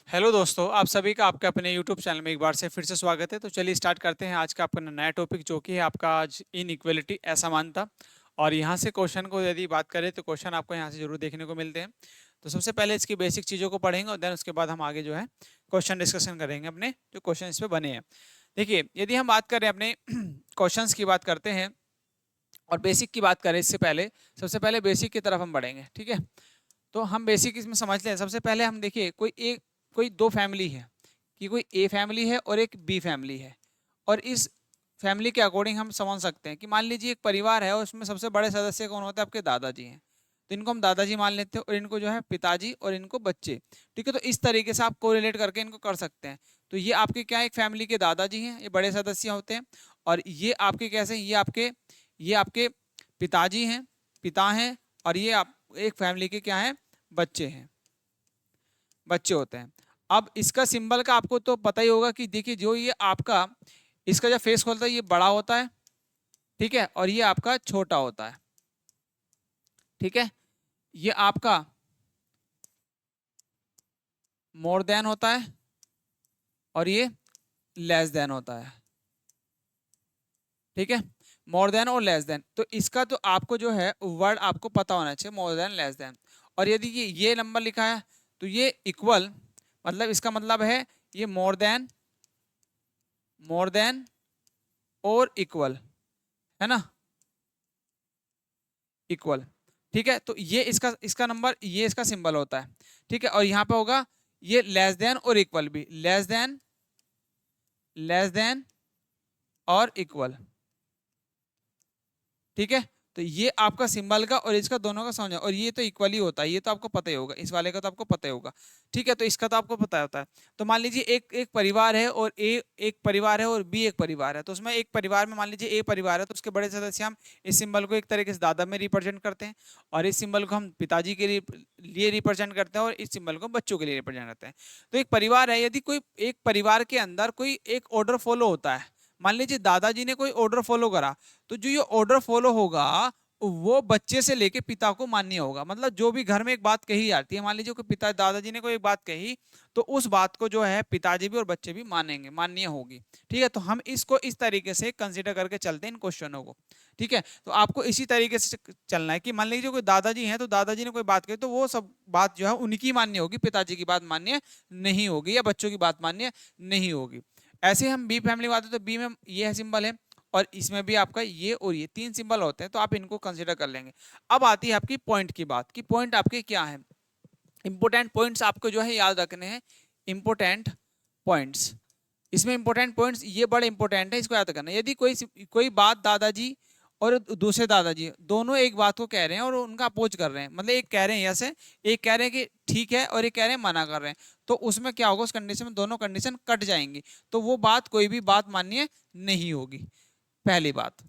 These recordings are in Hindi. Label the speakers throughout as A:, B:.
A: हेलो दोस्तों, आप सभी का आपके अपने यूट्यूब चैनल में एक बार से फिर से स्वागत है। तो चलिए स्टार्ट करते हैं आज का अपना नया टॉपिक, जो कि है आपका आज इनइक्वालिटी, असमानता। और यहाँ से क्वेश्चन को यदि बात करें तो क्वेश्चन आपको यहाँ से जरूर देखने को मिलते हैं। तो सबसे पहले इसकी बेसिक चीज़ों को पढ़ेंगे और देन उसके बाद हम आगे जो है क्वेश्चन डिस्कशन करेंगे अपने जो क्वेश्चन इस पे बने हैं। देखिए, यदि हम बात करें अपने क्वेश्चंस की बात करते हैं और बेसिक की बात करें इससे पहले, सबसे पहले बेसिक की तरफ हम बढ़ेंगे। ठीक है, तो हम बेसिक इसमें समझ लें। सबसे पहले हम देखिए, कोई दो फैमिली है कि कोई ए फैमिली है और एक बी फैमिली है। और इस फैमिली के अकॉर्डिंग हम समझ सकते हैं कि मान लीजिए एक परिवार है और उसमें सबसे बड़े सदस्य कौन होते हैं? आपके दादाजी हैं। तो इनको हम दादाजी मान लेते हैं और इनको जो है पिताजी और इनको बच्चे। ठीक है, तो इस तरीके से आप कोरिलेट करके इनको कर सकते हैं। तो ये आपके क्या, एक फैमिली के दादाजी हैं, ये बड़े सदस्य होते हैं। और ये आपके कैसे, ये आपके पिताजी हैं, पिता हैं। और ये आप एक फैमिली के क्या है, बच्चे हैं, बच्चे होते हैं। अब इसका सिंबल का आपको तो पता ही होगा कि देखिए, जो ये आपका इसका जब फेस खोलता है ये बड़ा होता है। ठीक है, और ये आपका छोटा होता है। ठीक है, ये आपका मोर देन होता है और ये लेस देन होता है। ठीक है, मोर देन और लेस देन। तो इसका तो आपको जो है वर्ड आपको पता होना चाहिए, मोर देन, लेस देन। और यदि ये नंबर लिखा है तो ये इक्वल, मतलब इसका मतलब है ये मोर देन और इक्वल, है ना, इक्वल। ठीक है, तो ये इसका इसका नंबर, ये इसका सिंबल होता है। ठीक है, और यहाँ पे होगा ये लेस देन और इक्वल भी, लेस देन और इक्वल। ठीक है, तो ये आपका सिंबल का और इसका दोनों का समझ। और ये तो इक्वली होता है, ये तो आपको पता ही होगा, इस वाले का तो आपको पता ही होगा। ठीक है, तो इसका तो आपको पता होता है। तो मान लीजिए एक एक परिवार है और ए एक परिवार है और बी एक परिवार है। तो उसमें एक परिवार में मान लीजिए ए परिवार है, तो उसके बड़े सदस्य हम इस सिंबल को एक तरीके से दादा में रिप्रेजेंट करते हैं, और इस सिंबल को हम पिताजी के लिए रिप्रेजेंट करते हैं, और इस सिंबल को बच्चों के लिए रिप्रेजेंट करते हैं। तो एक परिवार है, यदि कोई एक परिवार के अंदर कोई एक ऑर्डर फॉलो होता है, मान लीजिए दादाजी ने कोई ऑर्डर फॉलो करा, तो जो ये ऑर्डर फॉलो होगा वो बच्चे से लेके पिता को मान्य होगा। मतलब जो भी घर में एक बात कही जाती है, मान लीजिए कोई पिता दादाजी ने कोई एक बात कही, तो उस बात को जो है पिताजी भी और बच्चे भी मानेंगे, मान्य होगी। ठीक है, तो हम इसको इस तरीके से कंसीडर करके चलते हैं इन क्वेश्चनों को। ठीक है, तो आपको इसी तरीके से चलना है कि मान लीजिए कोई दादाजी हैं, तो दादाजी ने कोई बात कही तो वो सब बात जो है उनकी मान्य होगी, पिताजी की बात मान्य नहीं होगी या बच्चों की बात मान्य नहीं होगी। ऐसे हम बी फैमिली में आते हैं, तो बी में ये है सिंबल है, और इसमें भी आपका ये और ये तीन सिंबल होते हैं, तो आप इनको कंसीडर कर लेंगे। अब आती है आपकी पॉइंट की बात कि पॉइंट आपके क्या है। इंपोर्टेंट पॉइंट्स आपको जो है याद रखने हैं, इंपोर्टेंट पॉइंट्स। इसमें इंपोर्टेंट पॉइंट्स ये बड़े इंपोर्टेंट है, इसको याद करना। यदि कोई बात दादाजी और दूसरे दादाजी दोनों एक बात को कह रहे हैं और उनका अपोज कर रहे हैं, मतलब एक कह रहे हैं यस है, एक कह रहे हैं कि ठीक है, और एक कह रहे हैं मना कर रहे हैं, तो उसमें क्या होगा, उस कंडीशन में दोनों कंडीशन कट जाएंगी, तो वो बात कोई भी बात मान्य नहीं होगी, पहली बात।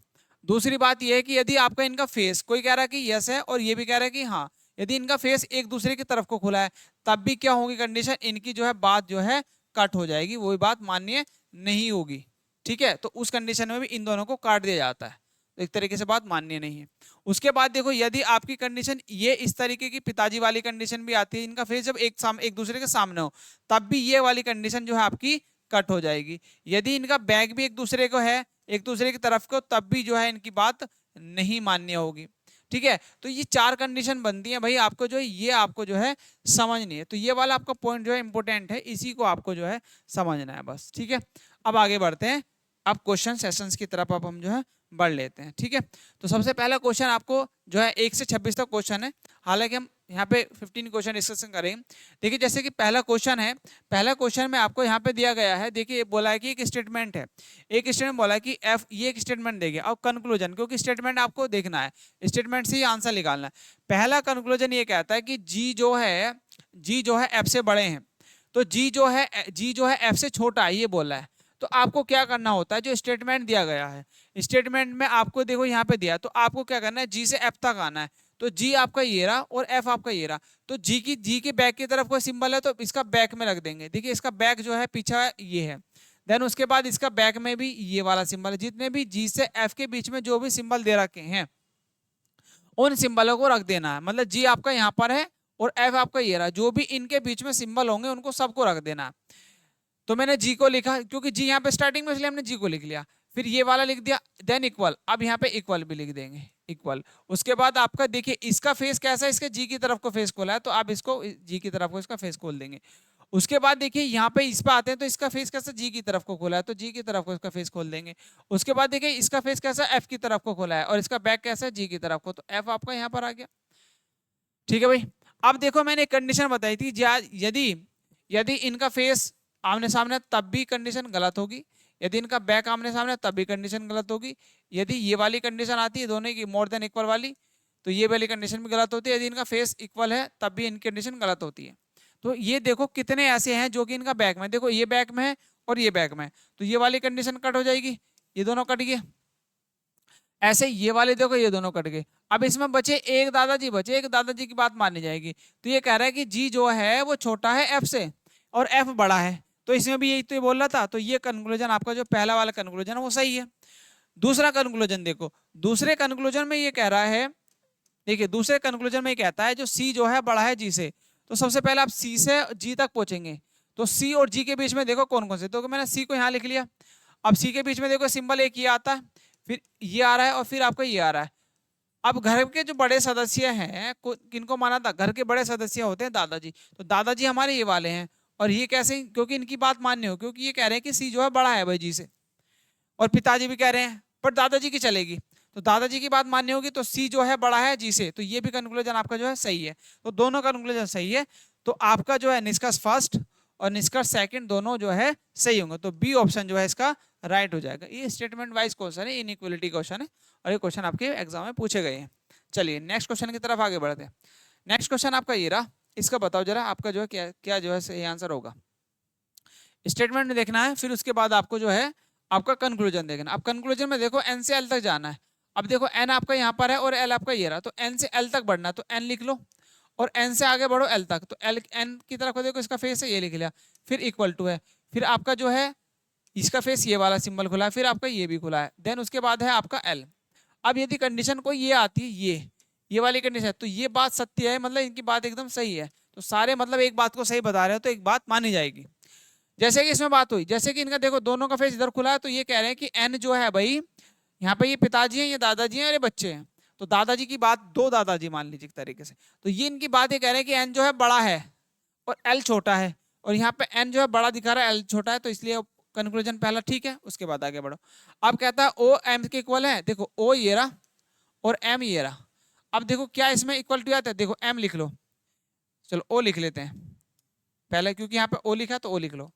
A: दूसरी बात यह है कि यदि आपका इनका फेस, कोई कह रहा है कि यस है और ये भी कह रहा है कि हाँ, यदि इनका फेस एक दूसरे की तरफ को खुला है, तब भी क्या होगी कंडीशन, इनकी जो है बात जो है कट हो जाएगी, वो बात मान्य नहीं होगी। ठीक है, तो उस कंडीशन में भी इन दोनों को काट दिया जाता है, तो एक तरीके से बात मान्य नहीं है। उसके बाद देखो, यदि आपकी कंडीशन ये इस तरीके की पिताजी वाली कंडीशन भी आती है, इनका फेस जब एक दूसरे के सामने हो, तब भी ये वाली कंडीशन जो है आपकी कट हो जाएगी। यदि इनका बैक भी एक दूसरे को है, एक दूसरे की तरफ को, तब भी जो है इनकी बात नहीं मान्य होगी। ठीक है, तो ये चार कंडीशन बनती है भाई, आपको जो है ये आपको जो है समझनी है। तो ये वाला आपका पॉइंट जो है इंपॉर्टेंट है, इसी को आपको जो है समझना है बस। ठीक है, अब आगे बढ़ते हैं, अब क्वेश्चन सेशंस की तरफ अब हम जो है बढ़ लेते हैं। ठीक है, तो सबसे पहला क्वेश्चन आपको जो है 1 से 26 तक क्वेश्चन है, हालांकि हम यहाँ पे 15 क्वेश्चन डिस्कशन करेंगे। देखिए, जैसे कि पहला क्वेश्चन है, पहला क्वेश्चन में आपको यहाँ पे दिया गया है, देखिए बोला है कि एक स्टेटमेंट है, एक स्टेटमेंट बोला है कि एफ, ये एक स्टेटमेंट देगा। अब कंक्लूजन, क्योंकि स्टेटमेंट आपको देखना है, स्टेटमेंट से ही आंसर निकालना है। पहला कंक्लूजन ये कहता है कि जी जो है एफ से बड़े हैं, तो जी जो है एफ से छोटा है, ये बोला है। तो आपको क्या करना होता है, जो स्टेटमेंट दिया गया है, स्टेटमेंट में आपको देखो यहाँ पे दिया, तो आपको क्या करना है, जी से एफ तक आना है। तो जी आपका ये रहा और एफ आपका ये रहा, तो जी के बैक की तरफ कोई सिंबल है तो इसका बैक में रख देंगे। देखिए, इसका बैक जो है पीछा ये है, देन उसके बाद इसका बैक में भी ये वाला सिंबल है। जितने भी जी से एफ के बीच में जो भी सिंबल दे रखे हैं, उन सिंबलों को रख देना है। मतलब जी आपका यहाँ पर है और एफ आपका ये रहा। जो भी इनके बीच में सिंबल होंगे उनको सबको रख देना। तो मैंने जी को लिखा क्योंकि जी यहाँ पे स्टार्टिंग में, इसलिए हमने जी को लिख लिया। फिर ये वाला लिख दिया, देन इक्वल। अब यहाँ पे इक्वल भी लिख देंगे, इक्वल। उसके बाद आपका देखिए इसका फेस कैसा है, इसके जी की तरफ को फेस खोला है, तो आप इसको जी की तरफ को इसका फेस खोल देंगे। उसके बाद देखिए यहाँ पे इस पे आते हैं, तो इसका फेस कैसा, जी की तरफ को खोला है, तो जी की तरफ को इसका फेस खोल देंगे। उसके बाद देखिए इसका फेस कैसा, एफ की तरफ को खोला है, और इसका बैक कैसा है, जी की तरफ को, तो एफ आपका यहाँ पर आ गया। ठीक है भाई। अब देखो मैंने एक कंडीशन बताई थी, यदि यदि इनका फेस आमने सामने तब भी कंडीशन गलत होगी, यदि इनका बैक आमने सामने तब भी कंडीशन गलत होगी, यदि ये वाली कंडीशन आती है दोनों की मोर देन इक्वल वाली, तो ये वाली कंडीशन भी गलत होती है, यदि इनका फेस इक्वल है तब भी इनकी कंडीशन गलत होती है। तो ये देखो कितने ऐसे हैं जो कि इनका बैक में, देखो ये बैक में है और ये बैक में है, तो ये वाली कंडीशन कट हो जाएगी, ये दोनों कट गए। ऐसे ये वाले देखो ये दोनों कट गए। अब इसमें बचे एक दादाजी, बचे एक दादाजी की बात मानी जाएगी। तो ये कह रहा है कि जी जो है वो छोटा है एफ से और एफ बड़ा है, तो इसमें भी यही तो ये बोल रहा था। तो ये कंक्लूजन आपका जो पहला वाला कंक्लूजन है वो सही है। दूसरा कंक्लूजन देखो, दूसरे कंक्लूजन में ये कह रहा है, देखिए दूसरे कंक्लूजन में ये कहता है जो सी जो है बड़ा है जी से। तो सबसे पहले आप सी से जी तक पहुंचेंगे, तो सी और जी के बीच में देखो कौन कौन से, तो मैंने सी को यहाँ लिख लिया। अब सी के बीच में देखो सिंबल एक ये आता है, फिर ये आ रहा है और फिर आपका ये आ रहा है। अब घर के जो बड़े सदस्य हैं किनको माना था, घर के बड़े सदस्य होते हैं दादाजी, तो दादाजी हमारे ये वाले हैं। और ये कैसे, क्योंकि इनकी बात मान्य हो, क्योंकि ये कह रहे हैं कि सी जो है बड़ा है भाई जी से, और पिताजी भी कह रहे हैं, पर दादाजी की चलेगी, तो दादाजी की बात मान्य होगी, तो सी जो है बड़ा है जी से, तो ये भी कंक्लूजन आपका जो है सही है। तो दोनों कंक्लूजन सही है, तो आपका जो है निष्कर्ष फर्स्ट और निष्कर्ष सेकंड दोनों जो है सही होंगे, तो बी ऑप्शन जो है इसका राइट हो जाएगा। ये स्टेटमेंट वाइज क्वेश्चन है, इनइक्वालिटी क्वेश्चन है, और ये क्वेश्चन आपके एग्जाम में पूछे गए हैं। चलिए नेक्स्ट क्वेश्चन की तरफ आगे बढ़ते हैं। नेक्स्ट क्वेश्चन आपका ये रहा, इसका बताओ जरा आपका जो है क्या क्या जो है सही आंसर होगा। स्टेटमेंट में देखना है, फिर उसके बाद आपको जो है आपका कंक्लूजन देखना। अब कंक्लूजन में देखो एन से एल तक जाना है। अब देखो एन आपका यहाँ पर है और एल आपका ये रहा, तो एन से एल तक बढ़ना, तो एन लिख लो, और एन से आगे बढ़ो एल तक, तो एल एन की तरफ देखो इसका फेस है, ये लिख लिया, फिर इक्वल टू है, फिर आपका जो है इसका फेस ये वाला सिंबल खुला है, फिर आपका ये भी खुला है, देन उसके बाद है आपका एल। अब यदि कंडीशन कोई ये आती है, ये वाली कंडीशन है, तो ये बात सत्य है, मतलब इनकी बात एकदम सही है, तो सारे मतलब एक बात को सही बता रहे हो तो एक बात मानी जाएगी। जैसे कि इसमें बात हुई, जैसे कि इनका देखो दोनों का फेस इधर खुला है, तो ये कह रहे हैं कि एन जो है भाई, यहाँ पे ये पिताजी हैं, ये दादाजी हैं और ये बच्चे हैं, तो दादाजी की बात, दो दादाजी मान लीजिए एक तरीके से, तो ये इनकी बात ये कह रहे हैं कि एन जो है बड़ा है और एल छोटा है, और यहाँ पे एन जो है बड़ा दिखा रहा है, एल छोटा है, तो इसलिए कंक्लूजन पहला ठीक है। उसके बाद आगे बढ़ो। अब कहता है ओ एम के इक्वल है, देखो ओ ये रहा और एम ये रहा। अब देखो क्या इसमें इक्वल टू आता है, देखो एम लिख लो, चलो ओ लिख लेते हैं पहले, क्योंकि यहाँ पे ओ लिखा तो ओ लिख लो,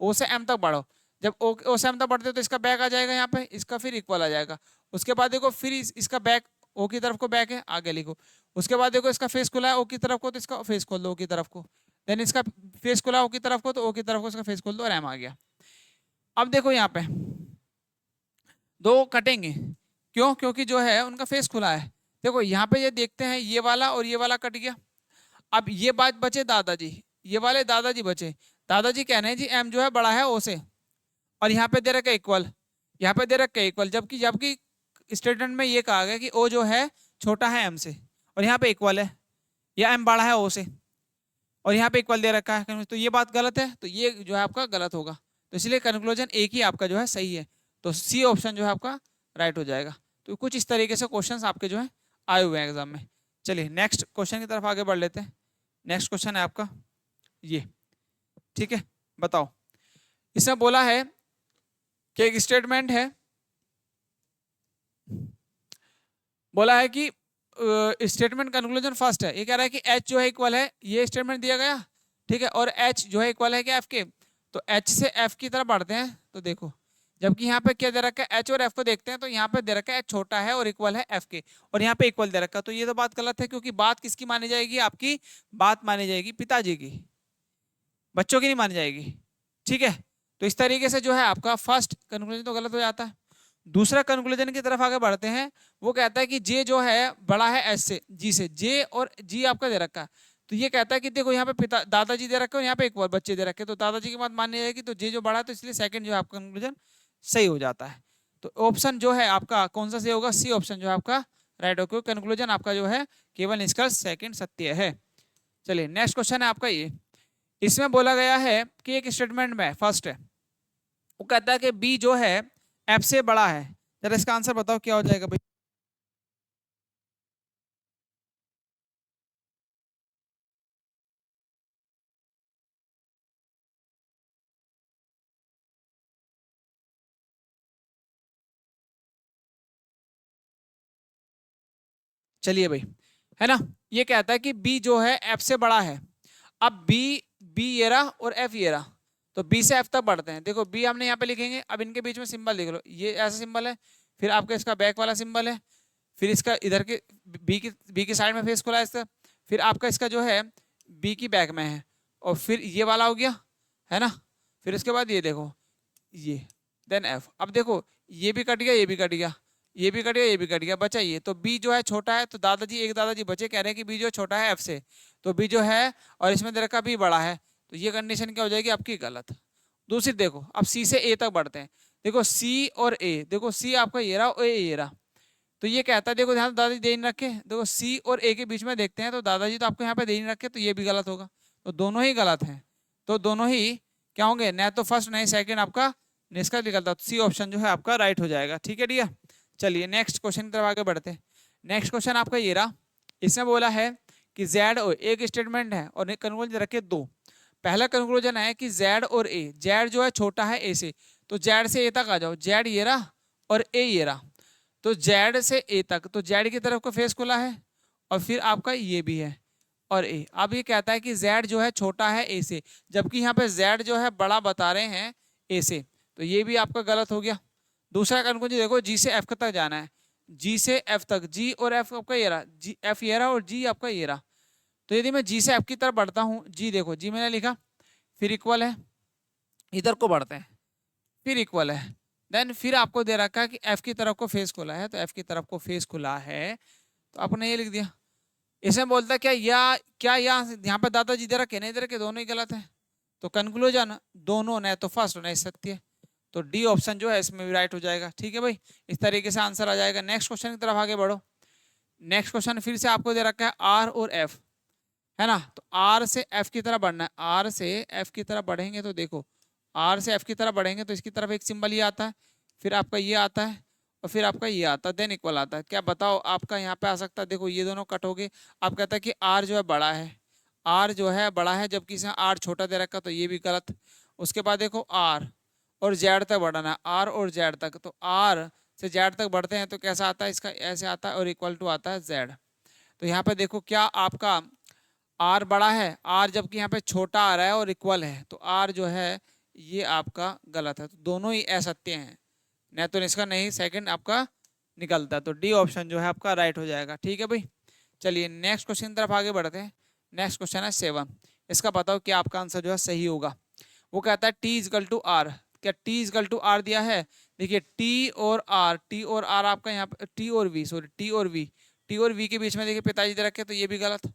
A: ओ से एम तक बढ़ो। जब ओ से एम तक बढ़ते तो इसका बैक आ जाएगा यहाँ पे, इसका फिर इक्वल आ जाएगा। उसके बाद देखो फिर इसका बैक ओ की तरफ को बैक है, आगे लिखो। उसके बाद देखो इसका फेस खुला है ओ की तरफ को, तो इसका फेस खोल दो ओ की तरफ को, देन इसका फेस खुला ओ की तरफ को, तो ओ की तरफ को इसका फेस खोल दो और एम आ गया। अब देखो यहाँ पे दो कटेंगे, क्यों, क्योंकि जो है उनका फेस खुला है। देखो यहाँ पे ये देखते हैं ये वाला और ये वाला कट गया। अब ये बात बचे दादाजी, ये वाले दादाजी बचे। दादाजी कह रहे हैं जी एम जो है बड़ा है ओ से, और यहाँ पे दे रखा है इक्वल, यहाँ पे दे रखा है इक्वल, जबकि जबकि स्टेटमेंट में ये कहा गया कि ओ जो है छोटा है एम से, और यहाँ पे इक्वल है, या एम बड़ा है ओ से, और यहाँ पे इक्वल दे रखा है, तो ये बात गलत है, तो ये जो है आपका गलत होगा। तो इसलिए कंक्लूजन एक ही आपका जो है सही है, तो सी ऑप्शन जो है आपका राइट हो जाएगा। तो कुछ इस तरीके से क्वेश्चंस आपके जो है आए हुए हैं एग्जाम में। चलिए नेक्स्ट क्वेश्चन की तरफ आगे बढ़ लेते हैं। नेक्स्ट क्वेश्चन है आपका ये, ठीक है, बताओ। इसमें बोला है कि एक स्टेटमेंट है, बोला है कि स्टेटमेंट कंक्लूजन फर्स्ट है, ये कह रहा है कि एच जो है इक्वल है, ये स्टेटमेंट दिया गया, ठीक है, और एच जो है इक्वल है कि एफ के, तो एच से एफ की तरफ बढ़ते हैं, तो देखो जबकि यहाँ पे क्या दे रखा है, एच और एफ को देखते हैं, तो यहाँ पे दे रखा है एच छोटा है और इक्वल है एफ के, और यहाँ पे इक्वल दे रखा है, तो ये तो बात गलत है, क्योंकि बात किसकी मानी जाएगी, आपकी बात मानी जाएगी पिताजी की, बच्चों की नहीं मानी जाएगी, ठीक है। तो इस तरीके से जो है आपका फर्स्ट कंक्लूजन तो गलत हो जाता है। दूसरा कंक्लूजन की तरफ आगे बढ़ते हैं, वो कहता है कि जे जो है बड़ा है एस से, जी से, जे और जी आपका दे रखा है, तो ये कहता है कि देखो यहाँ पे पिता दादाजी दे रखे हो, यहाँ पे एक और बच्चे दे रखे, तो दादाजी की बात माननी जाएगी, तो जे जो बड़ा है, तो इसलिए सेकंड जो है आपका कंक्लूजन सही हो जाता है। तो ऑप्शन जो है आपका कौन सा सही होगा, सी ऑप्शन जो है आपका राइट होगा, कंक्लूजन आपका जो है केवल निष्कर्ष सेकंड सत्य है। चलिए नेक्स्ट क्वेश्चन है आपका ये। इसमें बोला गया है कि एक स्टेटमेंट में फर्स्ट है, वो कहता है कि बी जो है एफ से बड़ा है। जरा इसका आंसर बताओ क्या हो जाएगा भाई। चलिए भाई, है ना, ये कहता है कि बी जो है एफ से बड़ा है। अब बी, बी ये रहा और एफ ये रहा, तो बी से एफ तक बढ़ते हैं। देखो बी हमने यहाँ पे लिखेंगे, अब इनके बीच में सिंबल लिख लो, ये ऐसा सिंबल है, फिर आपका इसका बैक वाला सिंबल है, फिर इसका इधर के बी की साइड में फेस खुला है इसका, फिर आपका इसका जो है बी की बैक में है, और फिर ये वाला हो गया, है ना। फिर उसके बाद ये देखो ये, देन एफ। अब देखो ये भी कट गया, ये भी कट गया, ये भी कट गया, ये भी कट गया, बचा ये। तो बी जो है छोटा है, तो दादाजी एक दादाजी बचे, कह रहे हैं कि बी जो छोटा है एफ से, तो बी जो है और इसमें दे रखा बी बड़ा है, तो ये कंडीशन क्या हो जाएगी आपकी गलत। दूसरी देखो, अब सी से ए तक बढ़ते हैं। देखो सी और ए, देखो सी आपका ये रहा और ए ये रहा, तो ये कहता है, देखो ध्यान दादाजी दे नहीं रखे, देखो सी और ए के बीच में देखते हैं, तो दादाजी तो आपको यहाँ पे दे नहीं रखे, तो ये भी गलत होगा, तो दोनों ही गलत हैं। तो दोनों ही क्या होंगे, न तो फर्स्ट नहीं सेकंड आपका निष्कर्ष निकलता, तो सी ऑप्शन जो है आपका राइट हो जाएगा। ठीक है डियर, चलिए नेक्स्ट क्वेश्चन की तरफ आगे बढ़ते हैं। नेक्स्ट क्वेश्चन आपका ये रहा, इसमें बोला है कि जेड और एक स्टेटमेंट है और कंक्लूजन रखे दो। पहला कंक्लूजन है कि जेड और ए, जेड जो है छोटा है ए से, तो जेड से ए तक आ जाओ, जेड ये रहा और ए ये रहा, तो जेड से ए तक, तो जेड की तरफ का फेस खुला है, और फिर आपका ये भी है और ए। अब ये कहता है कि जेड जो है छोटा है ए से, जबकि यहाँ पे जेड जो है बड़ा बता रहे हैं ए से, तो ये भी आपका गलत हो गया। दूसरा कंक्लूजन देखो, जी से एफ तक जाना है, जी से एफ तक, जी और एफ आपका ये रहा, जी एफ ये रहा और जी आपका ये रहा, तो यदि मैं जी से एफ की तरफ बढ़ता हूँ, जी देखो जी मैंने लिखा, फिर इक्वल है, इधर को बढ़ते हैं, फिर इक्वल है, देन फिर आपको दे रखा है कि एफ की तरफ को फेस खुला है, तो एफ की तरफ को फेस खुला है, तो आपने ये लिख दिया। इसमें बोलता है क्या, या क्या यहाँ पे दादाजी दे रखे नहीं दे रखे, दोनों ही गलत है, तो कंक्लूजन दोनों, न तो फर्स्ट नहीं सत्य, तो डी ऑप्शन जो है इसमें भी राइट हो जाएगा। ठीक है भाई, इस तरीके से आंसर आ जाएगा। नेक्स्ट क्वेश्चन की तरफ आगे बढ़ो। नेक्स्ट क्वेश्चन फिर से आपको दे रखा है आर और एफ, है ना, तो आर से एफ की तरफ बढ़ना है, आर से एफ की तरफ बढ़ेंगे, तो देखो आर से एफ की तरफ बढ़ेंगे तो इसकी तरफ एक सिंबल ये आता है, फिर आपका ये आता है, और फिर आपका ये आता है, देन इक्वल आता है। क्या बताओ आपका यहाँ पे आ सकता है, देखो ये दोनों कट हो गए। आप कहता है कि आर जो है बड़ा है, आर जो है बड़ा है, जबकि इसमें आर छोटा दे रखा, तो ये भी गलत। उसके बाद देखो आर और जेड तक बढ़ाना है, आर और जेड तक, तो आर से जेड तक बढ़ते हैं तो कैसा आता है, इसका ऐसे आता है और इक्वल टू आता है जेड। तो यहाँ पे देखो क्या आपका आर बड़ा है, आर जबकि यहाँ पे छोटा आ रहा है और इक्वल है, तो आर जो है ये आपका गलत है, तो दोनों ही असत्य हैं, न तो इसका नहीं सेकंड आपका निकलता है, तो डी ऑप्शन जो है आपका राइट हो जाएगा। ठीक है भाई, चलिए नेक्स्ट क्वेश्चन की तरफ आगे बढ़ते हैं। नेक्स्ट क्वेश्चन है 7, इसका बताओ क्या आपका आंसर जो है सही होगा। वो कहता है टी इजकल टू आर, क्या टी इजकल टू आर दिया है, देखिए टी और आर, टी और आर आपका यहाँ पे, टी और वी, सॉरी टी और वी, टी और वी के बीच में देखिए पिताजी दे रखे, तो ये भी गलत।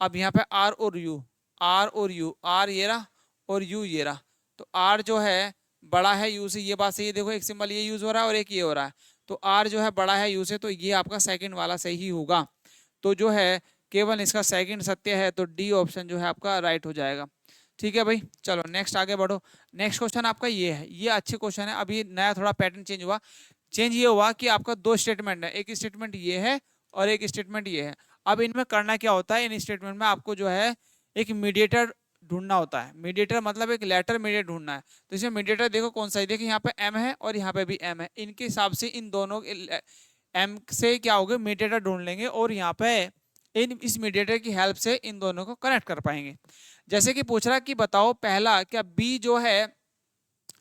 A: अब यहाँ पे आर और यू, आर और यू, आर ये रहा और यू ये रहा, तो आर जो है बड़ा है यू से, ये बात सही है, देखो एक सिंबल ये यूज हो रहा है और एक ये हो रहा है, तो आर जो है बड़ा है यू से, तो ये आपका सेकंड वाला सही होगा, तो जो है केवल इसका सेकंड सत्य है, तो डी ऑप्शन जो है आपका राइट हो जाएगा। ठीक है भाई, चलो नेक्स्ट आगे बढ़ो। नेक्स्ट क्वेश्चन आपका ये है, ये अच्छे क्वेश्चन है, अभी नया थोड़ा पैटर्न चेंज हुआ। चेंज ये हुआ कि आपका दो स्टेटमेंट है, एक स्टेटमेंट ये है और एक स्टेटमेंट ये है। अब इनमें करना क्या होता है, इन स्टेटमेंट में आपको जो है एक मीडिएटर ढूंढना होता है। मीडिएटर मतलब एक लेटर मीडिएटर ढूंढना है, तो इसमें मीडिएटर देखो कौन सा है, देखिए यहाँ पे एम है और यहाँ पे भी एम है, इनके हिसाब से इन दोनों एम से क्या होगा मीडिएटर ढूंढ लेंगे, और यहाँ पे इन इस मीडिएटर की हेल्प से इन दोनों को कनेक्ट कर पाएंगे। जैसे कि पूछ रहा कि बताओ पहला, क्या बी जो है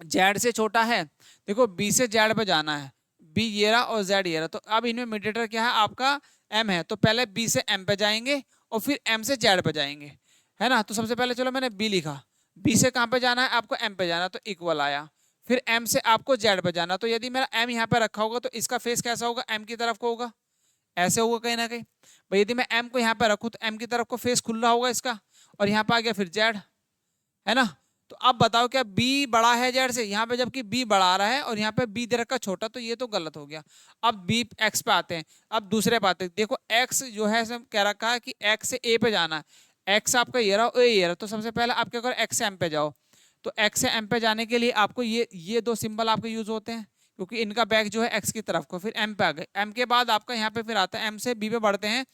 A: जेड से छोटा है, देखो बी से जेड पे जाना है, बी ये रहा और जेड ये रहा, तो अब इनमें मीडिएटर क्या है आपका एम है, तो पहले बी से एम पे जाएंगे और फिर एम से जेड पे जाएंगे, है ना। तो सबसे पहले चलो मैंने बी लिखा, बी से कहाँ पे जाना है आपको एम पे जाना, तो इक्वल आया, फिर एम से आपको जेड पे जाना, तो यदि मेरा एम यहाँ पे रखा होगा तो इसका फेस कैसा होगा, एम की तरफ को होगा, ऐसे होगा कहीं ना कहीं भाई। यदि मैं एम को यहाँ पे रखूँ तो एम की तरफ को फेस खुल रहा होगा इसका, और यहाँ पे आ गया फिर जेड, है ना। तो अब बताओ क्या बी बड़ा है जेड से, यहाँ पे जबकि बी बड़ा आ रहा है और यहाँ पे बी दे रखा छोटा, तो ये तो गलत हो गया। अब बी एक्स पे आते हैं, अब दूसरे पे आते हैं, देखो एक्स जो है कह रखा है कि एक्स से ए पे जाना है, एक्स आपका ये रहा और ये रहा, तो सबसे पहले आप क्या करो एक्स से एम पे जाओ। तो एक्स से एम पे जाने के लिए आपको ये दो सिंबल आपके यूज होते हैं, क्योंकि इनका बैक जो है एक्स की तरफ को, फिर एम पे आ गए। एम के बाद आपका यहाँ पे फिर आता है एम से बी पे बढ़ते हैं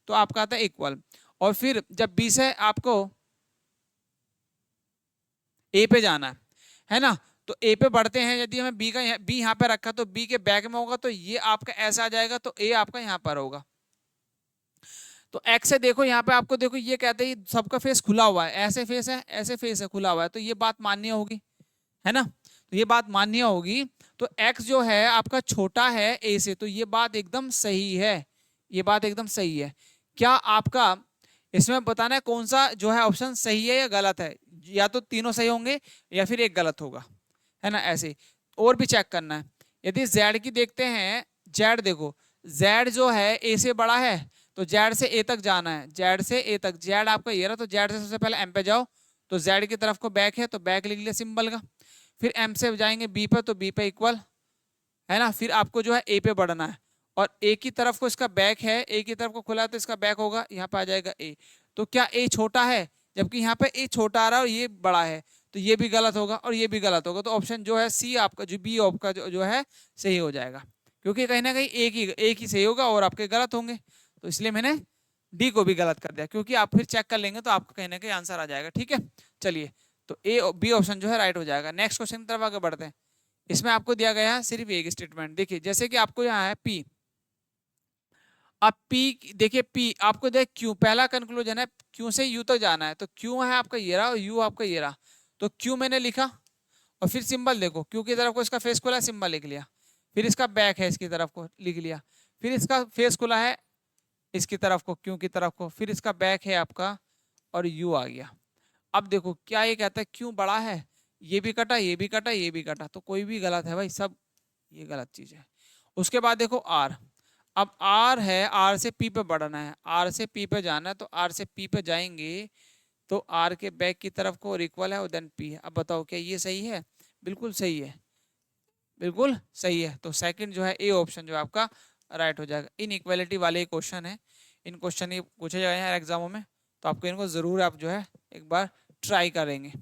A: तो आपका आता है इक्वल, और फिर जब बी से आपको ए पे जाना है ना, तो ए पे बढ़ते हैं, यदि हमें बी यहाँ पे रखा तो बी के बैक में होगा, तो ये आपका ऐसा आ जाएगा, तो ए आपका यहाँ पर होगा। तो एक्स से देखो यहाँ पे आपको देखो ये कहते हैं सबका फेस खुला हुआ है, ऐसे फेस है, ऐसे फेस है, खुला हुआ है, तो ये बात मान्य होगी, है ना, तो ये बात मान्य होगी। तो x जो है आपका छोटा है a से, तो ये बात एकदम सही है, ये बात एकदम सही है। क्या आपका इसमें बताना है कौन सा जो है ऑप्शन सही है या गलत है, या तो तीनों सही होंगे या फिर एक गलत होगा, है ना, ऐसे। और भी चेक करना है, यदि z की देखते हैं, z देखो z जो है a से बड़ा है, तो z से a तक जाना है, z से a तक, z आपका ये रहा, तो z से सबसे पहले m पे जाओ, तो z की तरफ को बैक है तो बैक लिख लिया सिंबल का, फिर m से जाएंगे b पर, तो b पे इक्वल, है ना, फिर आपको जो है a पे बढ़ना है, और a की तरफ को इसका बैक है, a की तरफ को खुला है तो इसका बैक होगा, यहाँ पे आ जाएगा a। तो क्या a छोटा है, जबकि यहाँ पे a छोटा आ रहा है और ये बड़ा है, तो ये भी गलत होगा और ये भी गलत होगा, तो ऑप्शन जो है सी आपका जो बी आपका जो है सही हो जाएगा, क्योंकि कहीं ना कहीं एक ही सही होगा और आपके गलत होंगे, तो इसलिए मैंने डी को भी गलत कर दिया, क्योंकि आप फिर चेक कर लेंगे तो आपको कहीं ना कहीं आंसर आ जाएगा। ठीक है, चलिए, तो ए बी ऑप्शन जो है राइट हो जाएगा। नेक्स्ट क्वेश्चन की तरफ आगे बढ़ते हैं। इसमें आपको दिया गया है सिर्फ एक स्टेटमेंट, देखिए जैसे कि आपको यहाँ है पी, अब पी देखिए, पी आपको देख क्यू, पहला कंक्लूजन है क्यू से यू तक जाना है, तो क्यू है आपका ये रहा और यू आपका ये रहा, तो क्यू मैंने लिखा, और फिर सिंबल देखो क्यू की तरफ को इसका फेस खुला है, सिंबल लिख लिया, फिर इसका बैक है इसकी तरफ को लिख लिया, फिर इसका फेस खुला है इसकी तरफ को क्यू की तरफ को, फिर इसका बैक है आपका और यू आ गया। अब देखो क्या ये कहता है क्यू बड़ा है, ये भी कटा, ये भी कटा, ये भी कटा, तो कोई भी गलत है भाई, सब ये गलत चीज है। उसके बाद देखो आर, अब आर है, आर से पी पे बढ़ना है, आर से पी पे जाना है, तो आर से पी पे जाएंगे तो आर के बैक की तरफ को और इक्वल है और देन पी है। अब बताओ क्या ये सही है, बिल्कुल सही है, बिल्कुल सही है, तो सेकंड जो है ए ऑप्शन जो है आपका राइट हो जाएगा। इन इक्वालिटी वाले क्वेश्चन है, इन क्वेश्चन ये पूछे जाए हैं एग्जामों में, तो आपको इनको जरूर आप जो है एक बार ट्राई करेंगे।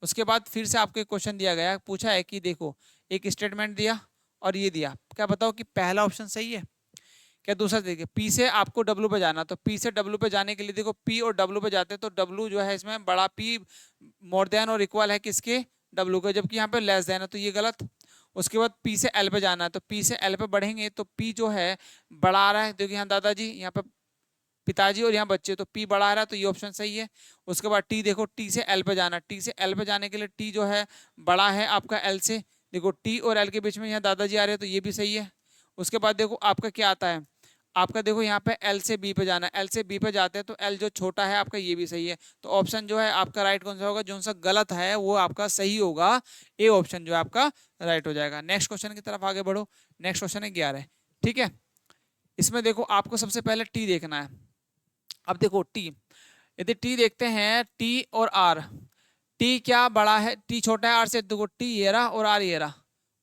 A: उसके बाद फिर से आपको एक क्वेश्चन दिया गया, पूछा है कि देखो एक स्टेटमेंट दिया और ये दिया, क्या बताओ कि पहला ऑप्शन सही है क्या दूसरा। देखिए पी से आपको डब्ल्यू पे जाना, तो पी से डब्ल्यू पे जाने के लिए देखो पी और डब्ल्यू पे जाते हैं, तो डब्ल्यू जो है इसमें बड़ा, पी मोर देन और इक्वल है किसके, डब्ल्यू के, जबकि यहाँ पे लेस देन है, तो ये गलत। उसके बाद पी से एल पे जाना है, तो पी से एल पे बढ़ेंगे तो पी जो है बड़ा आ रहा है, देखिए यहाँ दादाजी, यहाँ पे पिताजी और यहाँ बच्चे, तो पी बड़ा आ रहा है, तो ये ऑप्शन सही है। उसके बाद टी देखो, टी से एल पे जाना, टी से एल पे जाने के लिए टी जो है बड़ा है आपका एल से, देखो टी और एल के बीच में यहाँ दादाजी आ रहे हैं, तो ये भी सही है। उसके बाद देखो आपका क्या आता है, आपका देखो यहाँ पे एल से बी पे जाना है, एल से बी पे जाते हैं तो एल जो छोटा है आपका ये भी सही है, तो ऑप्शन जो है आपका राइट कौन सा होगा, जो सा गलत है वो आपका सही होगा, ए ऑप्शन जो है आपका राइट हो जाएगा। नेक्स्ट क्वेश्चन की तरफ आगे बढ़ो। नेक्स्ट क्वेश्चन है 11, ठीक है। इसमें देखो आपको सबसे पहले टी देखना है। अब देखो टी, यदि टी देखते हैं, टी और आर, टी क्या बड़ा है, टी छोटा है आर से, देखो टी ये रहा और आर ये रहा,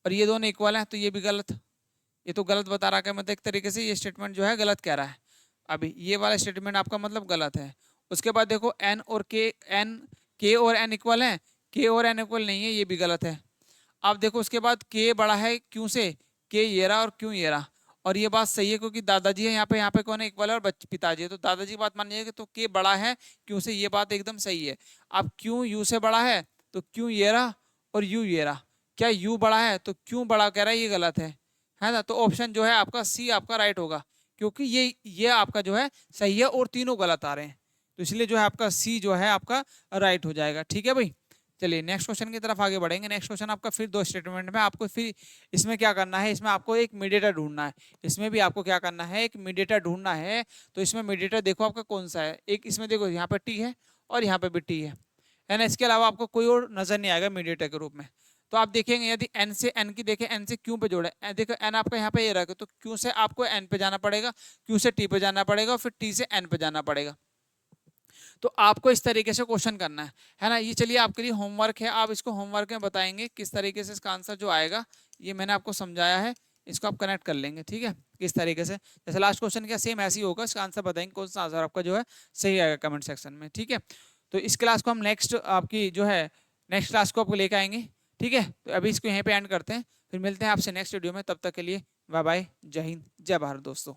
A: और ये दोनों इक्वल है, तो ये भी गलत, ये तो गलत बता रहा है, मतलब एक तरीके से ये स्टेटमेंट जो है गलत कह रहा है। अभी ये वाला स्टेटमेंट आपका मतलब गलत है। उसके बाद देखो एन और के, एन के और एन इक्वल है, के और एन इक्वल नहीं है, ये भी गलत है। अब देखो उसके बाद के बड़ा है क्यों से, के ये रहा और क्यों ये रहा, और ये बात सही है क्योंकि दादाजी है यहाँ पे कौन है इक्वल है और पिताजी है, तो दादाजी की बात मानिए तो के बड़ा है क्यों से, ये बात एकदम सही है। अब क्यों यू से बड़ा है, तो क्यों ये रहा और यू ये रहा, क्या यू बड़ा है तो क्यों बड़ा कह रहा है, ये गलत है ना, तो ऑप्शन जो है आपका सी आपका राइट होगा, क्योंकि ये आपका जो है सही है और तीनों गलत आ रहे हैं, तो इसलिए जो है आपका सी जो है आपका राइट हो जाएगा। ठीक है भाई, चलिए नेक्स्ट क्वेश्चन की तरफ आगे बढ़ेंगे। नेक्स्ट क्वेश्चन आपका फिर दो स्टेटमेंट में, आपको फिर इसमें क्या करना है, इसमें आपको एक मीडिएटर ढूंढना है, इसमें भी आपको क्या करना है, एक मीडिएटर ढूंढना है। तो इसमें मीडिएटर देखो आपका कौन सा है, एक इसमें देखो यहाँ पे टी है और यहाँ पे भी टी है ना, इसके अलावा आपको कोई और नजर नहीं आएगा मीडिएटर के रूप में। तो आप देखेंगे यदि एन से एन की देखें, एन से क्यू पे जोड़े, देखो एन आपका यहाँ पे ये रहा, तो क्यू से आपको एन पे जाना पड़ेगा, क्यू से टी पे जाना पड़ेगा, फिर टी से एन पे जाना पड़ेगा। तो आपको इस तरीके से क्वेश्चन करना है ना। ये चलिए आपके लिए होमवर्क है, आप इसको होमवर्क में बताएंगे किस तरीके से इसका आंसर जो आएगा, ये मैंने आपको समझाया है, इसको आप कनेक्ट कर लेंगे, ठीक है, किस तरीके से। जैसे लास्ट क्वेश्चन क्या सेम ऐसे ही होगा, इसका आंसर बताएंगे कौन सा आंसर आपका जो है सही आएगा कमेंट सेक्शन में, ठीक है। तो इस क्लास को हम नेक्स्ट आपकी जो है नेक्स्ट क्लास को आपको लेकर आएंगे, ठीक है। तो अभी इसको यहीं पे एंड करते हैं, फिर मिलते हैं आपसे नेक्स्ट वीडियो में, तब तक के लिए बाय बाय, जय हिंद, जय भारत दोस्तों।